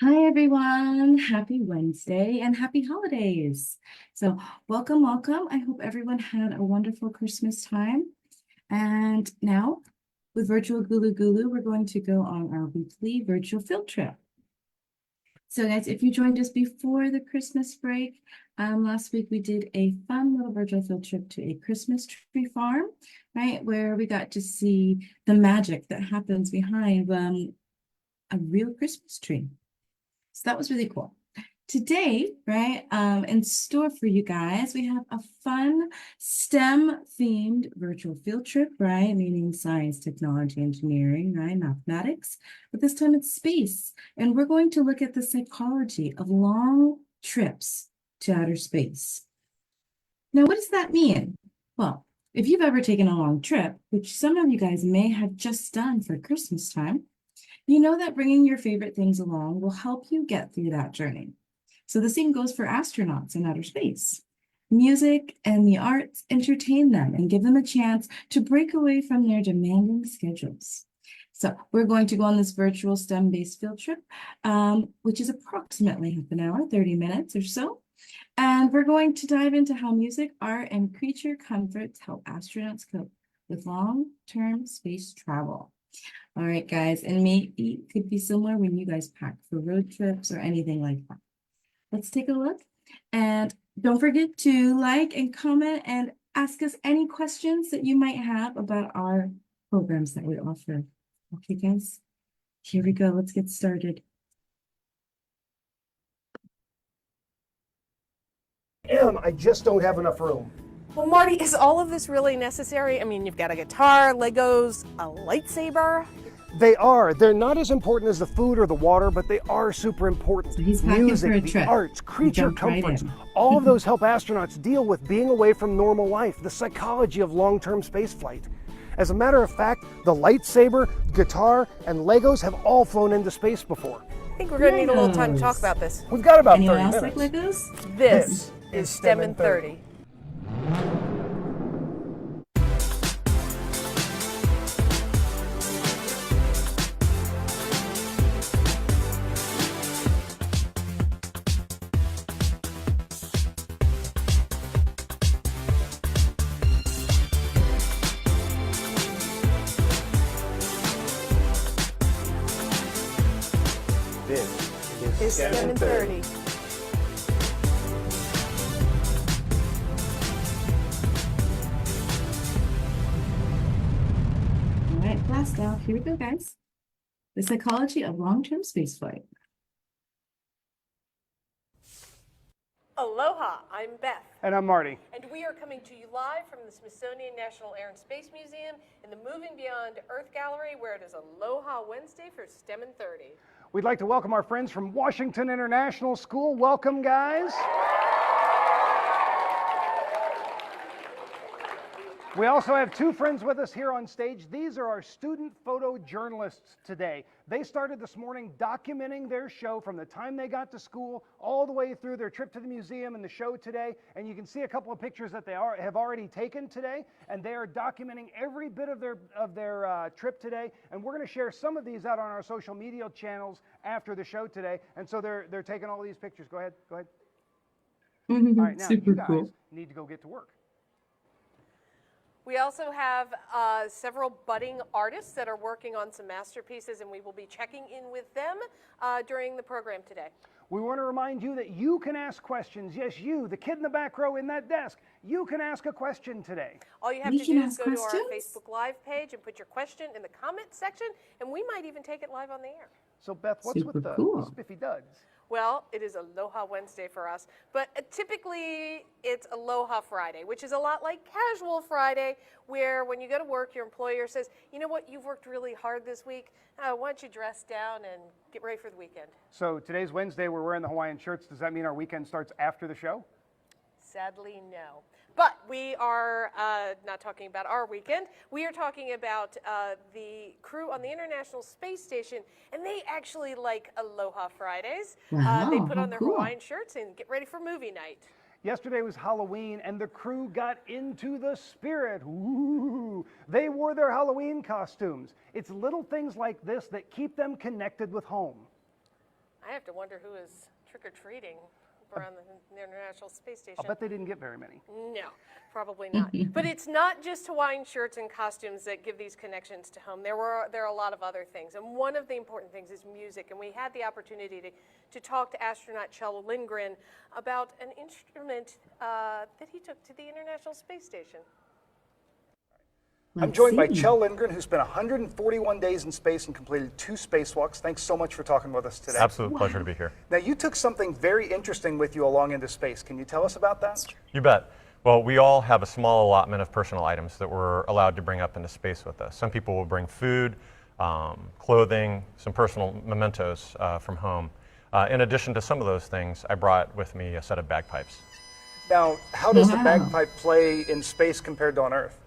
Hi, everyone. Happy Wednesday and happy holidays. So, welcome, welcome. I hope everyone had a wonderful Christmas time. And now, with Virtual Gulu Gulu, we're going to go on our weekly virtual field trip. So, guys, if you joined us before the Christmas break, last week we did a fun little virtual field trip to a Christmas tree farm, right, where we got to see the magic that happens behind a real Christmas tree. So that was really cool. Today, right, in store for you guys, we have a fun STEM themed virtual field trip, right? Meaning science, technology, engineering, right? Mathematics. But this time it's space. And we're going to look at the psychology of long trips to outer space. Now, what does that mean? Well, if you've ever taken a long trip, which some of you guys may have just done for Christmas time, you know that bringing your favorite things along will help you get through that journey. So the same goes for astronauts in outer space. Music and the arts entertain them and give them a chance to break away from their demanding schedules. So we're going to go on this virtual STEM-based field trip, which is approximately half an hour, 30 minutes or so. And we're going to dive into how music, art, and creature comforts help astronauts cope with long-term space travel. All right, guys, and maybe it could be similar when you guys pack for road trips or anything like that. Let's take a look. And don't forget to like and comment and ask us any questions that you might have about our programs that we offer. Okay, guys, here we go. Let's get started. I just don't have enough room. Well, Marty, is all of this really necessary? I mean, you've got a guitar, Legos, a lightsaber. They are. They're not as important as the food or the water, but they are super important. So he's packing Music, for a the trip. arts, creature Jumped right comforts, in. all of those help astronauts deal with being away from normal life, the psychology of long-term spaceflight. As a matter of fact, the lightsaber, guitar, and Legos have all flown into space before. I think we're going to need a little time to talk Legos. about this. We've got about Anyone 30 else minutes. like Legos? This is STEM in 30. This Is STEM in 30. All right, blast off. Here we go, guys. The psychology of long-term spaceflight. Aloha, I'm Beth. And I'm Marty. And we are coming to you live from the Smithsonian National Air and Space Museum in the Moving Beyond Earth Gallery, where it is Aloha Wednesday for STEM in 30. We'd like to welcome our friends from Washington International School. Welcome, guys. We also have two friends with us here on stage. These are our student photojournalists today. They started this morning documenting their show from the time they got to school all the way through their trip to the museum and the show today. And you can see a couple of pictures that they have already taken today. And they are documenting every bit of their trip today. And we're going to share some of these out on our social media channels after the show today. And so they're taking all these pictures. Go ahead. All right, now Super you guys cool. need to go get to work. We also have several budding artists that are working on some masterpieces, and we will be checking in with them during the program today. We want to remind you that you can ask questions. Yes, you, the kid in the back row in that desk, you can ask a question today. All you have We to can do is ask go to our questions? Facebook Live page and put your question in the comment section, and we might even take it live on the air. So Beth, what's Super with the cool. spiffy duds? Well, it is Aloha Wednesday for us, but typically it's Aloha Friday, which is a lot like Casual Friday, where when you go to work, your employer says, you know what, you've worked really hard this week. Why don't you dress down and get ready for the weekend? So today's Wednesday, we're wearing the Hawaiian shirts. Does that mean our weekend starts after the show? Sadly, no. But we are not talking about our weekend. We are talking about the crew on the International Space Station, and they actually like Aloha Fridays. Wow, they put how on their cool. Hawaiian shirts and get ready for movie night. Yesterday was Halloween, and the crew got into the spirit. Ooh, they wore their Halloween costumes. It's little things like this that keep them connected with home. I have to wonder who is trick-or-treating around the International Space Station. I'll bet they didn't get very many. No, probably not. But it's not just Hawaiian shirts and costumes that give these connections to home. There are a lot of other things, and one of the important things is music. And we had the opportunity to talk to astronaut Kjell Lindgren about an instrument that he took to the International Space Station. I'm joined by Kjell Lindgren, who spent 141 days in space and completed 2 spacewalks. Thanks so much for talking with us today. Absolute pleasure to be here. Now, you took something very interesting with you along into space. Can you tell us about that? You bet. Well, we all have a small allotment of personal items that we're allowed to bring up into space with us. Some people will bring food, clothing, some personal mementos from home. In addition to some of those things, I brought with me a set of bagpipes. Now, how does the bagpipe play in space compared to on Earth?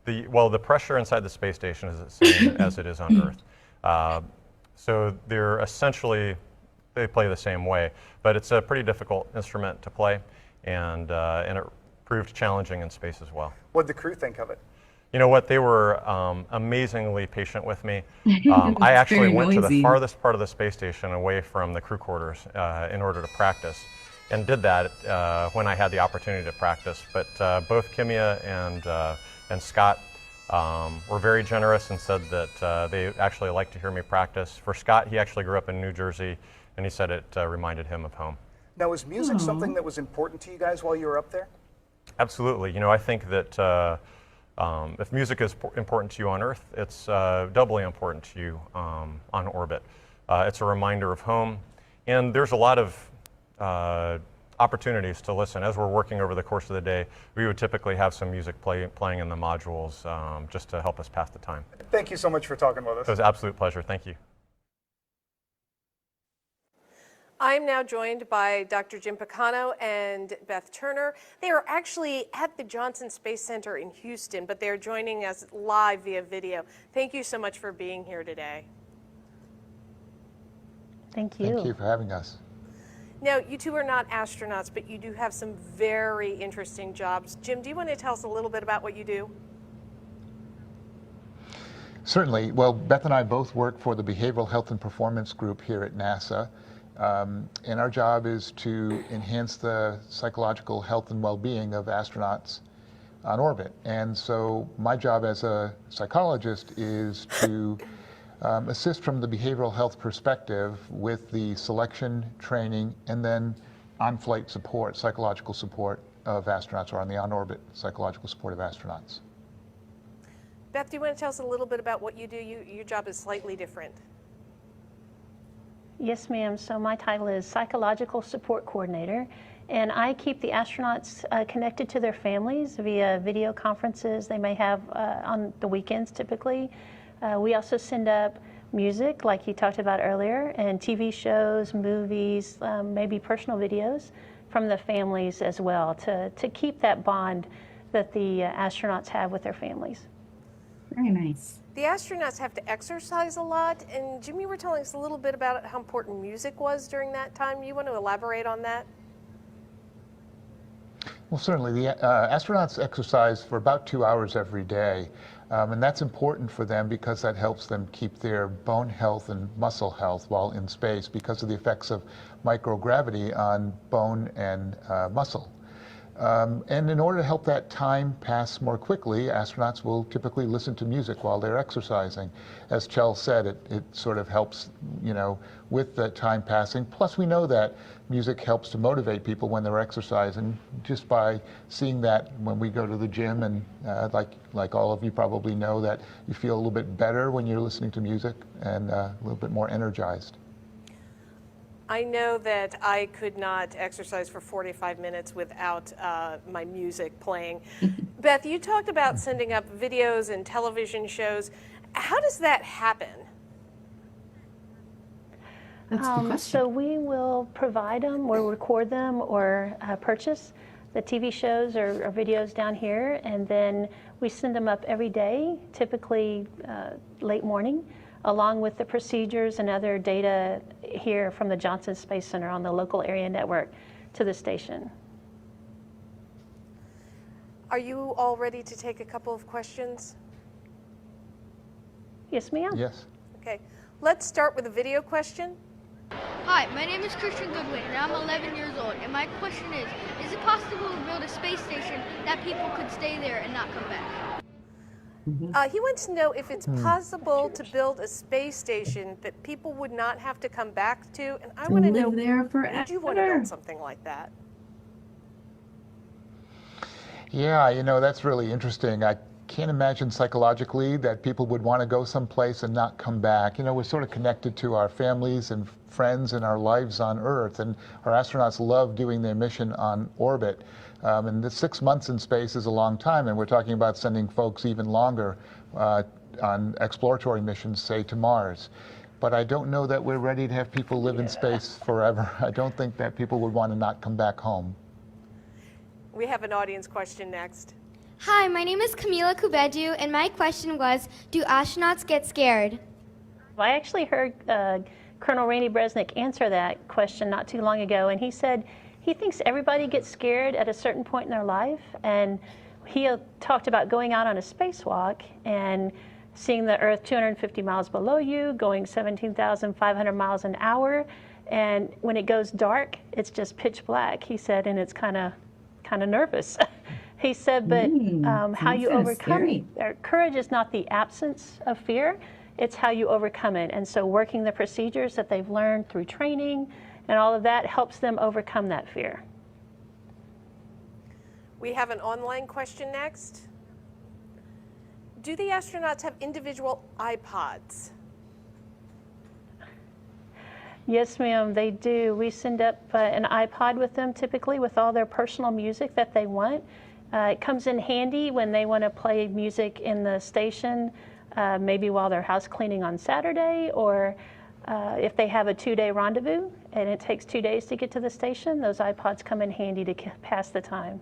The pressure inside the space station is the same as it is on Earth. So they're essentially, they play the same way, but it's a pretty difficult instrument to play, and it proved challenging in space as well. What did the crew think of it? You know what, they were amazingly patient with me. I actually went to the farthest part of the space station away from the crew quarters in order to practice, and did that when I had the opportunity to practice. But both Kimia and Scott were very generous and said that they actually like to hear me practice. For Scott, he actually grew up in New Jersey, and he said it reminded him of home. Now, was music something that was important to you guys while you were up there? Absolutely. You know, I think that if music is important to you on Earth, it's doubly important to you on orbit. It's a reminder of home, and there's a lot of opportunities to listen. As we're working over the course of the day, we would typically have some music playing in the modules just to help us pass the time. Thank you so much for talking with us. It was an absolute pleasure. Thank you. I am now joined by Dr. Jim Picano and Beth Turner. They are actually at the Johnson Space Center in Houston, but they're joining us live via video. Thank you so much for being here today. Thank you. Thank you for having us. Now, you two are not astronauts, but you do have some very interesting jobs. Jim, do you want to tell us a little bit about what you do? Certainly. Well, Beth and I both work for the Behavioral Health and Performance Group here at NASA. And our job is to enhance the psychological health and well-being of astronauts on orbit. And so my job as a psychologist is to assist from the behavioral health perspective with the selection, training, and then on-flight support, psychological support of astronauts, or on the on-orbit psychological support of astronauts. Beth, do you want to tell us a little bit about what you do? Your job is slightly different. Yes, ma'am. So my title is Psychological Support Coordinator, and I keep the astronauts connected to their families via video conferences they may have on the weekends typically. We also send up music, like you talked about earlier, and TV shows, movies, maybe personal videos from the families as well to keep that bond that the astronauts have with their families. Very nice. The astronauts have to exercise a lot, and Jim, you were telling us a little bit about how important music was during that time. You want to elaborate on that? Well, certainly. The astronauts exercise for about 2 hours every day, and that's important for them because that helps them keep their bone health and muscle health while in space because of the effects of microgravity on bone and muscle. And in order to help that time pass more quickly, astronauts will typically listen to music while they're exercising. As Kjell said, it sort of helps, you know, with the time passing. Plus, we know that music helps to motivate people when they're exercising, just by seeing that when we go to the gym, and like all of you probably know, that you feel a little bit better when you're listening to music and a little bit more energized. I know that I could not exercise for 45 minutes without my music playing. Beth, you talked about sending up videos and television shows. How does that happen? That's a good question. So we will provide them or record them or purchase the TV shows or videos down here, and then we send them up every day, typically late morning, along with the procedures and other data here from the Johnson Space Center on the local area network to the station. Are you all ready to take a couple of questions? Yes, ma'am. Yes. Okay, let's start with a video question. Hi, my name is Christian Goodwin, and I'm 11 years old. And my question is it possible to build a space station that people could stay there and not come back? He wants to know if it's possible to build a space station that people would not have to come back to. And I To want to live know, there would you want to forever. build something like that? Yeah, you know, that's really interesting. I can't imagine psychologically that people would want to go someplace and not come back. You know, we're sort of connected to our families and friends and our lives on Earth, and our astronauts love doing their mission on orbit. And the 6 months in space is a long time, and we're talking about sending folks even longer on exploratory missions, say, to Mars. But I don't know that we're ready to have people live in space forever. I don't think that people would want to not come back home. We have an audience question next. Hi, my name is Camila Kubedu, and my question was, do astronauts get scared? I actually heard Colonel Randy Bresnik answer that question not too long ago, and he said he thinks everybody gets scared at a certain point in their life, and he talked about going out on a spacewalk and seeing the Earth 250 miles below you, going 17,500 miles an hour, and when it goes dark, it's just pitch black, he said, and it's kind of nervous. He said, but how you overcome courage is not the absence of fear, it's how you overcome it. And so working the procedures that they've learned through training and all of that helps them overcome that fear. We have an online question next. Do the astronauts have individual iPods? Yes, ma'am, they do. We send up an iPod with them, typically with all their personal music that they want. It comes in handy when they want to play music in the station, maybe while they're house cleaning on Saturday, or if they have a 2-day rendezvous and it takes 2 days to get to the station, those iPods come in handy to pass the time.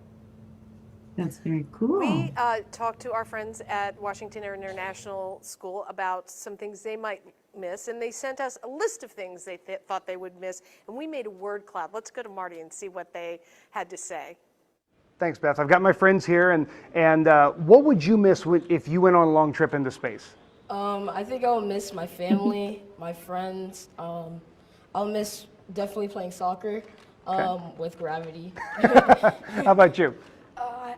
That's very cool. We talked to our friends at Washington International School about some things they might miss, and they sent us a list of things they thought they would miss, and we made a word cloud. Let's go to Marty and see what they had to say. Thanks, Beth. I've got my friends here, and what would you miss if you went on a long trip into space? I think I'll miss my family, my friends. I'll miss definitely playing soccer with Gravity. How about you?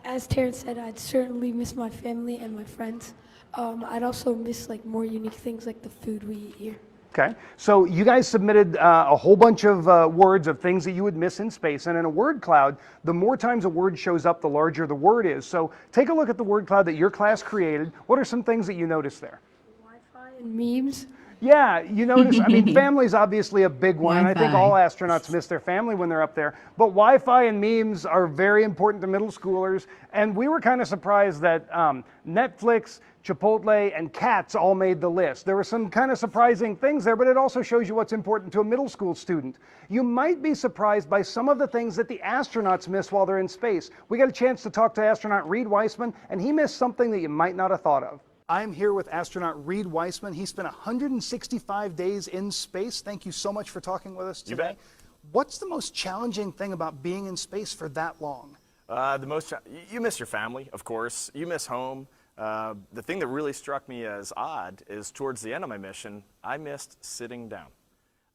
As Terrence said, I'd certainly miss my family and my friends. I'd also miss like more unique things like the food we eat here. Okay, so you guys submitted a whole bunch of words of things that you would miss in space, and in a word cloud, the more times a word shows up, the larger the word is. So take a look at the word cloud that your class created. What are some things that you noticed there? Wi-Fi and memes. Yeah, you notice, I mean, family's obviously a big one, and I think all astronauts miss their family when they're up there. But Wi-Fi and memes are very important to middle schoolers, and we were kind of surprised that Netflix, Chipotle, and cats all made the list. There were some kind of surprising things there, but it also shows you what's important to a middle school student. You might be surprised by some of the things that the astronauts miss while they're in space. We got a chance to talk to astronaut Reed Weissman, and he missed something that you might not have thought of. I'm here with astronaut Reed Weissman. He spent 165 days in space. Thank you so much for talking with us today. You bet. What's the most challenging thing about being in space for that long? You miss your family, of course. You miss home. The thing that really struck me as odd is towards the end of my mission, I missed sitting down.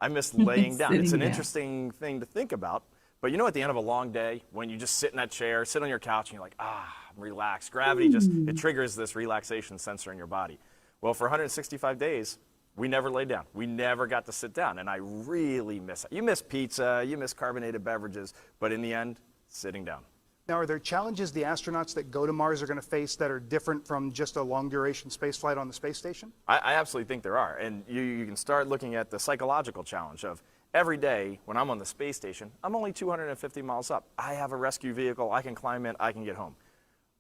I missed laying down. It's an interesting thing to think about. But you know, at the end of a long day, when you just sit in that chair, sit on your couch, and you're like, I'm relaxed. Gravity it triggers this relaxation sensor in your body. Well, for 165 days, we never laid down. We never got to sit down, and I really miss it. You miss pizza, you miss carbonated beverages, but in the end, sitting down. Now, are there challenges the astronauts that go to Mars are going to face that are different from just a long-duration space flight on the space station? I absolutely think there are, and you can start looking at the psychological challenge of every day when I'm on the space station, I'm only 250 miles up. I have a rescue vehicle, I can climb in, I can get home.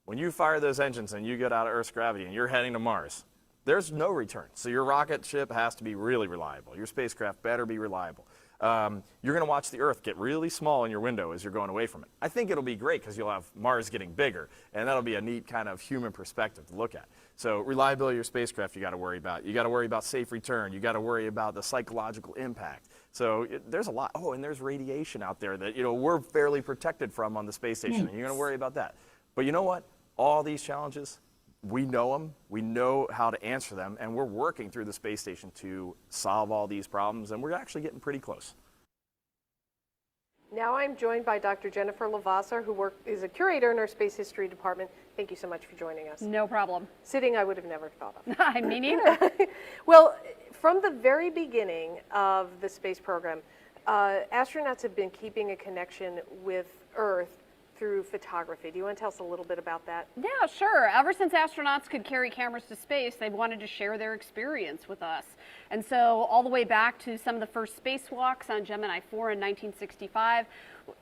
When you fire those engines and you get out of Earth's gravity and you're heading to Mars, there's no return. So your rocket ship has to be really reliable. Your spacecraft better be reliable. You're going to watch the Earth get really small in your window as you're going away from it. I think it'll be great because you'll have Mars getting bigger, and that'll be a neat kind of human perspective to look at. So reliability of your spacecraft you got to worry about. You got to worry about safe return. You got to worry about the psychological impact. So there's a lot. Oh, and there's radiation out there that we're fairly protected from on the space station. And you're going to worry about that. But you know what? All these challenges, we know them, we know how to answer them, and we're working through the space station to solve all these problems, and we're actually getting pretty close. Now I'm joined by Dr. Jennifer Lavasser, who is a curator in our space history department. Thank you so much for joining us. No problem. Sitting, I would have never thought of. Me neither. Well, from the very beginning of the space program, astronauts have been keeping a connection with Earth through photography. Do you want to tell us a little bit about that? Yeah, sure. Ever since astronauts could carry cameras to space, they wanted to share their experience with us. And so all the way back to some of the first spacewalks on Gemini 4 in 1965,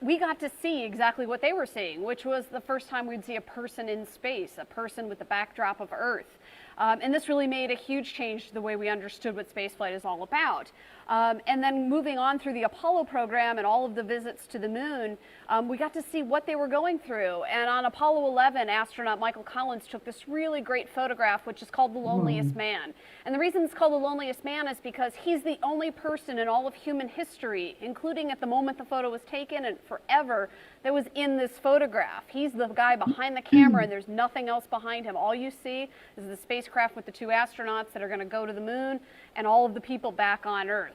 we got to see exactly what they were seeing, which was the first time we'd see a person in space, a person with the backdrop of Earth. And this really made a huge change to the way we understood what spaceflight is all about. And then moving on through the Apollo program and all of the visits to the moon, we got to see what they were going through. And on Apollo 11, astronaut Michael Collins took this really great photograph, which is called The Loneliest Man. And the reason it's called The Loneliest Man is because he's the only person in all of human history, including at the moment the photo was taken and forever, that was in this photograph. He's the guy behind the camera, and there's nothing else behind him. All you see is the spacecraft with the 2 astronauts that are going to go to the moon and all of the people back on Earth.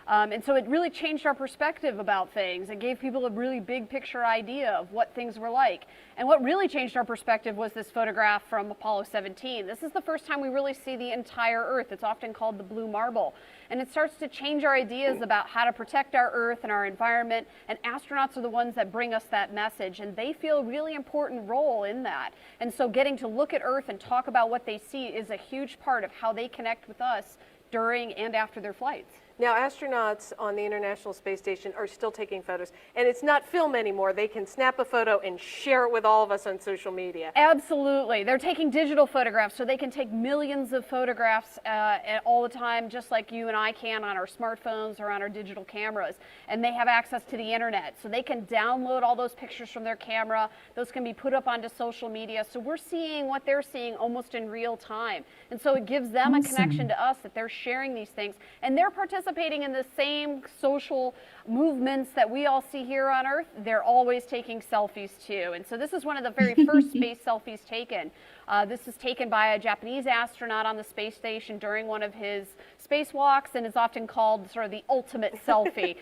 And so it really changed our perspective about things. It gave people a really big picture idea of what things were like. And what really changed our perspective was this photograph from Apollo 17. This is the first time we really see the entire Earth. It's often called the blue marble. And it starts to change our ideas about how to protect our Earth and our environment. And astronauts are the ones that bring us that message. And they feel a really important role in that. And so getting to look at Earth and talk about what they see is a huge part of how they connect with us during and after their flights. Now, astronauts on the International Space Station are still taking photos, and it's not film anymore. They can snap a photo and share it with all of us on social media. Absolutely. They're taking digital photographs, so they can take millions of photographs all the time, just like you and I can on our smartphones or on our digital cameras. And they have access to the internet, so they can download all those pictures from their camera. Those can be put up onto social media. So we're seeing what they're seeing almost in real time. And so it gives them a connection to us, that they're sharing these things, and they're participating in the same social movements that we all see here on Earth. They're always taking selfies too. And so this is one of the very first space selfies taken. This is taken by a Japanese astronaut on the space station during one of his spacewalks, and is often called sort of the ultimate selfie.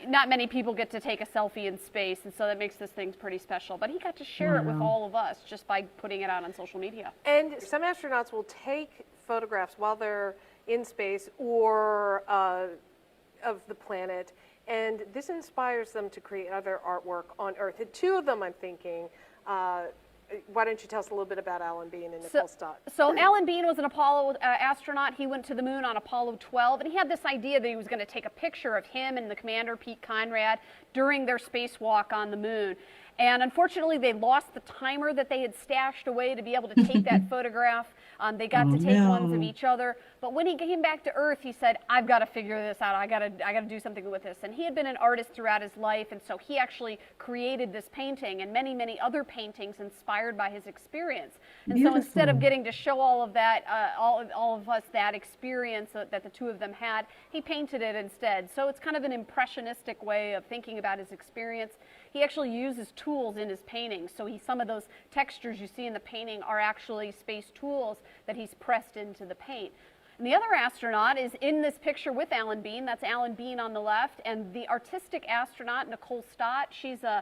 Not many people get to take a selfie in space, and so that makes this thing pretty special. But he got to share it with all of us just by putting it out on social media. And some astronauts will take photographs while they're in space or of the planet, and this inspires them to create other artwork on Earth. And 2 of them, I'm thinking, why don't you tell us a little bit about Alan Bean and Nicole Stott? So Alan Bean was an Apollo astronaut. He went to the moon on Apollo 12, and he had this idea that he was going to take a picture of him and the commander, Pete Conrad, during their spacewalk on the moon. And unfortunately, they lost the timer that they had stashed away to be able to take that photograph. They got to take ones of each other. But when he came back to Earth, he said, I've got to figure this out. I got to do something with this. And he had been an artist throughout his life, and so he actually created this painting and many, many other paintings inspired by his experience. And so instead of getting to show all of that, all of us that experience that the 2 of them had, he painted it instead. So it's kind of an impressionistic way of thinking about his experience. He actually uses tools in his paintings. So some of those textures you see in the painting are actually space tools that he's pressed into the paint. And the other astronaut is in this picture with Alan Bean. That's Alan Bean on the left. And the artistic astronaut, Nicole Stott, she's a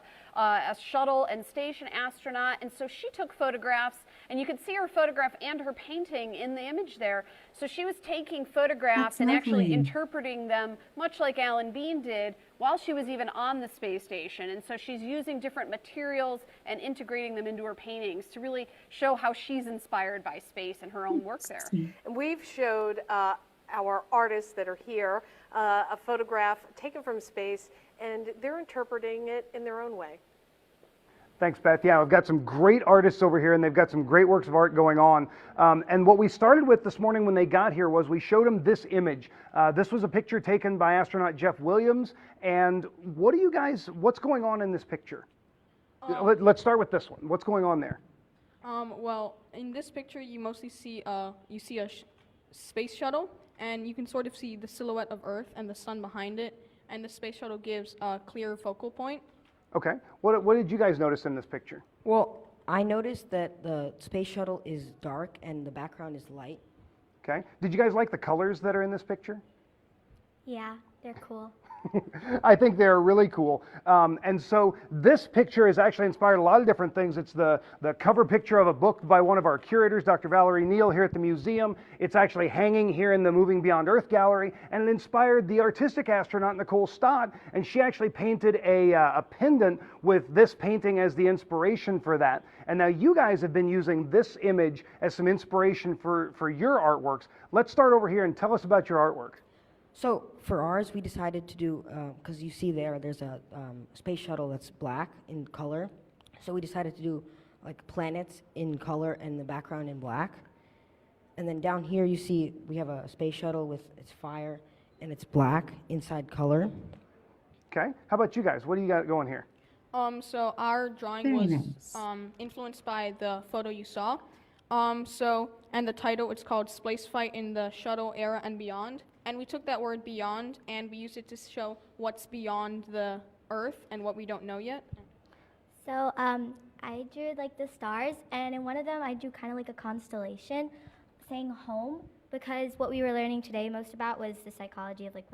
shuttle and station astronaut. And so she took photographs, and you can see her photograph and her painting in the image there. So she was taking photographs and actually interpreting them, much like Alan Bean did, while she was even on the space station. And so she's using different materials and integrating them into her paintings to really show how she's inspired by space and her own work there. And we've showed our artists that are here a photograph taken from space, and they're interpreting it in their own way. Thanks, Beth. Yeah, I've got some great artists over here, and they've got some great works of art going on. And what we started with this morning when they got here was we showed them this image. This was a picture taken by astronaut Jeff Williams. And what's going on in this picture? Let's start with this one. What's going on there? Well, in this picture, you mostly see a space shuttle, and you can sort of see the silhouette of Earth and the sun behind it. And the space shuttle gives a clear focal point. Okay. What did you guys notice in this picture? Well, I noticed that the space shuttle is dark and the background is light. Okay. Did you guys like the colors that are in this picture? Yeah, they're cool. I think they're really cool. And so this picture has actually inspired a lot of different things. It's the cover picture of a book by one of our curators, Dr. Valerie Neal, here at the museum. It's actually hanging here in the Moving Beyond Earth gallery, and it inspired the artistic astronaut Nicole Stott, and she actually painted a pendant with this painting as the inspiration for that. And now you guys have been using this image as some inspiration for your artworks. Let's start over here and tell us about your artwork. So for ours, we decided to do, because you see there's a space shuttle that's black in color. So we decided to do like planets in color and the background in black. And then down here you see we have a space shuttle with its fire and it's black inside color. Okay, how about you guys? What do you got going here? So our drawing Very was nice. influenced by the photo you saw. And the title, it's called Space Fight in the Shuttle Era and Beyond. And we took that word beyond and we used it to show what's beyond the Earth and what we don't know yet. So I drew like the stars, and in one of them I drew kind of like a constellation saying home, because what we were learning today most about was the psychology of like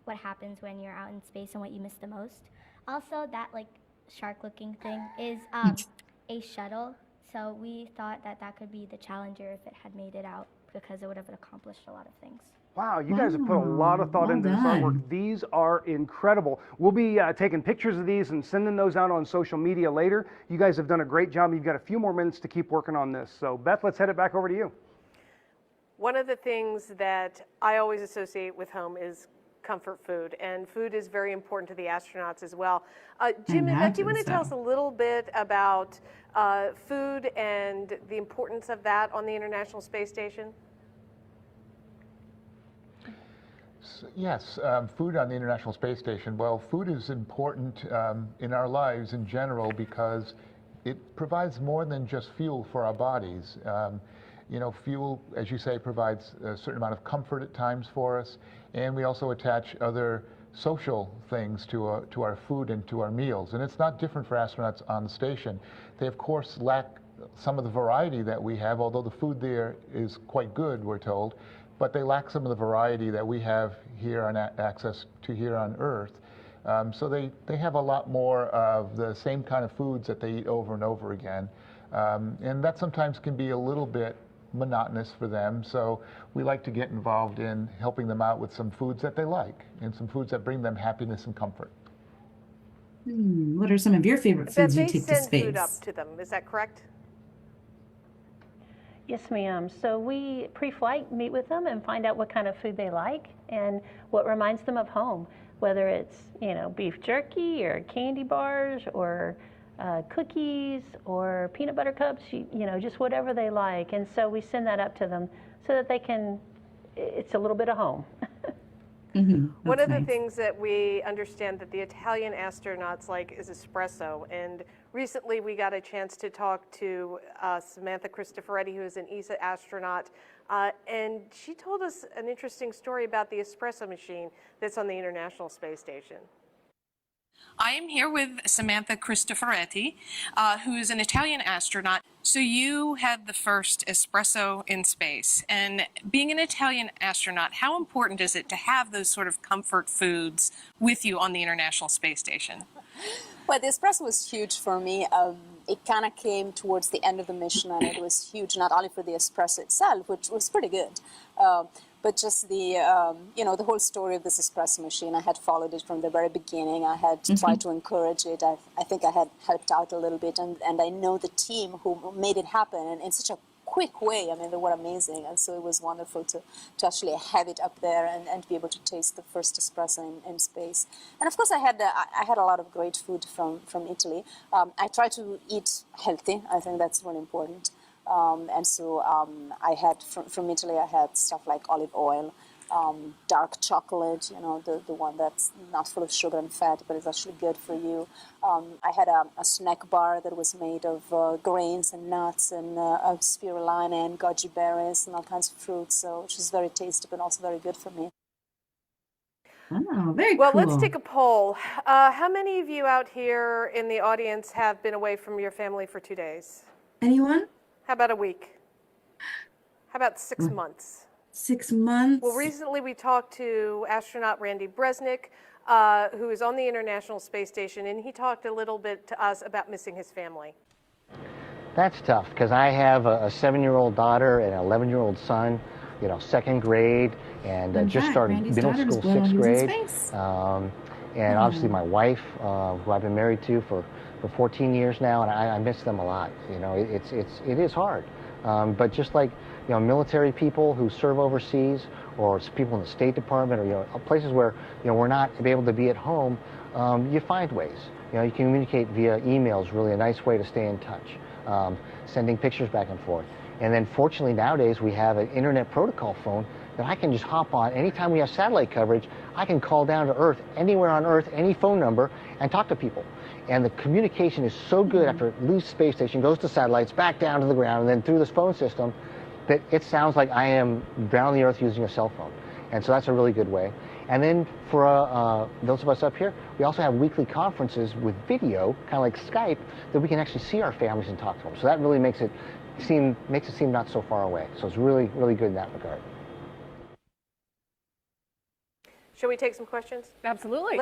what happens when you're out in space and what you miss the most. Also, that like shark-looking thing is a shuttle. So we thought that could be the Challenger if it had made it out, because it would have accomplished a lot of things. Wow, you guys have put a lot of thought Well into this done. artwork. These are incredible. We'll be taking pictures of these and sending those out on social media later. You guys have done a great job. You've got a few more minutes to keep working on this. So Beth, let's head it back over to you. One of the things that I always associate with home is comfort food, and food is very important to the astronauts as well. Jim and Beth, do you want to tell us a little bit about food and the importance of that on the International Space Station? Yes, food on the International Space Station. Well, food is important in our lives in general because it provides more than just fuel for our bodies. You know, fuel, as you say, provides a certain amount of comfort at times for us, and we also attach other social things to our food and to our meals. And it's not different for astronauts on the station. They, of course, lack some of the variety that we have, although the food there is quite good, we're told, but they lack some of the variety that we have here on access to here on Earth. So they have a lot more of the same kind of foods that they eat over and over again. And that sometimes can be a little bit monotonous for them. So we like to get involved in helping them out with some foods that they like and some foods that bring them happiness and comfort. What are some of your favorite foods you They take to send space? food up to them, is that correct? Yes, ma'am. So we pre-flight meet with them and find out what kind of food they like and what reminds them of home, whether it's, you know, beef jerky or candy bars or cookies or peanut butter cups, you know, just whatever they like. And so we send that up to them so that they can, it's a little bit of home. One of the things that we understand that the Italian astronauts like is espresso, and recently we got a chance to talk to Samantha Cristoforetti, who is an ESA astronaut, and she told us an interesting story about the espresso machine that's on the International Space Station. I am here with Samantha Cristoforetti, who is an Italian astronaut. So you had the first espresso in space, and being an Italian astronaut, how important is it to have those sort of comfort foods with you on the International Space Station? Well, the espresso was huge for me. It kind of came towards the end of the mission, and it was huge not only for the espresso itself, which was pretty good, but just the, you know, the whole story of this espresso machine. I had followed it from the very beginning. I had tried to encourage it. I think I had helped out a little bit, and I know the team who made it happen, and in such a quick way. I mean, they were amazing, and so it was wonderful to actually have it up there and be able to taste the first espresso in space. And of course, I had a lot of great food from Italy. I try to eat healthy. I think that's really important. And so I had from Italy. I had stuff like olive oil, dark chocolate, you know, the one that's not full of sugar and fat, but is actually good for you. I had a snack bar that was made of grains and nuts and of spirulina and goji berries and all kinds of fruits, so which is very tasty, but also very good for me. Oh, very well, cool. let's take a poll. How many of you out here in the audience have been away from your family for 2 days? Anyone? How about a week? How about 6 months? 6 months. Well, recently we talked to astronaut Randy Bresnik, who is on the International Space Station, and he talked a little bit to us about missing his family. That's tough because I have a 7-year-old daughter and an 11-year-old son, you know, 2nd grade, and just started Randy's middle daughter was school, born 6th when he was in grade. space. And obviously my wife, who I've been married to for 14 years now, and I miss them a lot. You know, it is hard. But just like, you know, military people who serve overseas, or people in the State Department, or, you know, places where, you know, we're not able to be at home, you find ways. You know, you can communicate via email is really a nice way to stay in touch. Sending pictures back and forth. And then fortunately nowadays we have an internet protocol phone that I can just hop on. Anytime we have satellite coverage, I can call down to Earth, anywhere on Earth, any phone number, and talk to people. And the communication is so good after it leaves space station, goes to satellites, back down to the ground, and then through this phone system, that it sounds like I am down on the Earth using a cell phone. And so that's a really good way. And then for those of us up here, we also have weekly conferences with video, kind of like Skype, that we can actually see our families and talk to them. So that really makes it seem not so far away. So it's really, really good in that regard. Shall we take some questions? Absolutely.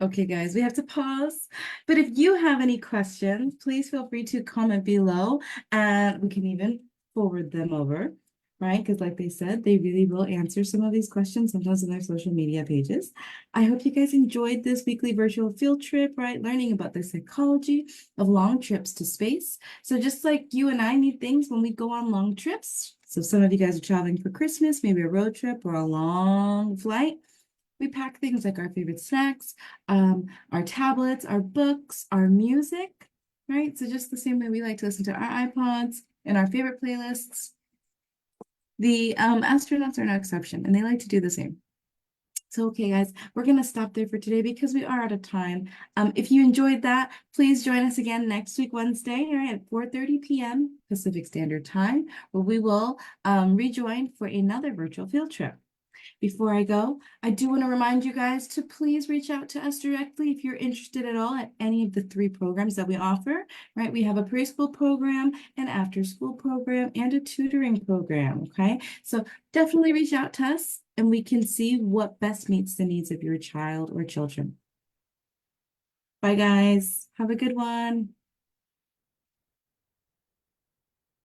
Okay, guys, we have to pause. But if you have any questions, please feel free to comment below, and we can even forward them over, right? Because like they said, they really will answer some of these questions, sometimes on their social media pages. I hope you guys enjoyed this weekly virtual field trip, right? Learning about the psychology of long trips to space. So just like you and I need things when we go on long trips. So some of you guys are traveling for Christmas, maybe a road trip or a long flight. We pack things like our favorite snacks, our tablets, our books, our music, right? So just the same way we like to listen to our iPods and our favorite playlists. The astronauts are no exception, and they like to do the same. So, okay, guys, we're going to stop there for today because we are out of time. If you enjoyed that, please join us again next week, Wednesday, right, at 4:30 p.m. Pacific Standard Time, where we will rejoin for another virtual field trip. Before I go, I do want to remind you guys to please reach out to us directly if you're interested at all at any of the 3 programs that we offer, right? We have a preschool program, an after-school program, and a tutoring program, okay? So definitely reach out to us, and we can see what best meets the needs of your child or children. Bye, guys. Have a good one.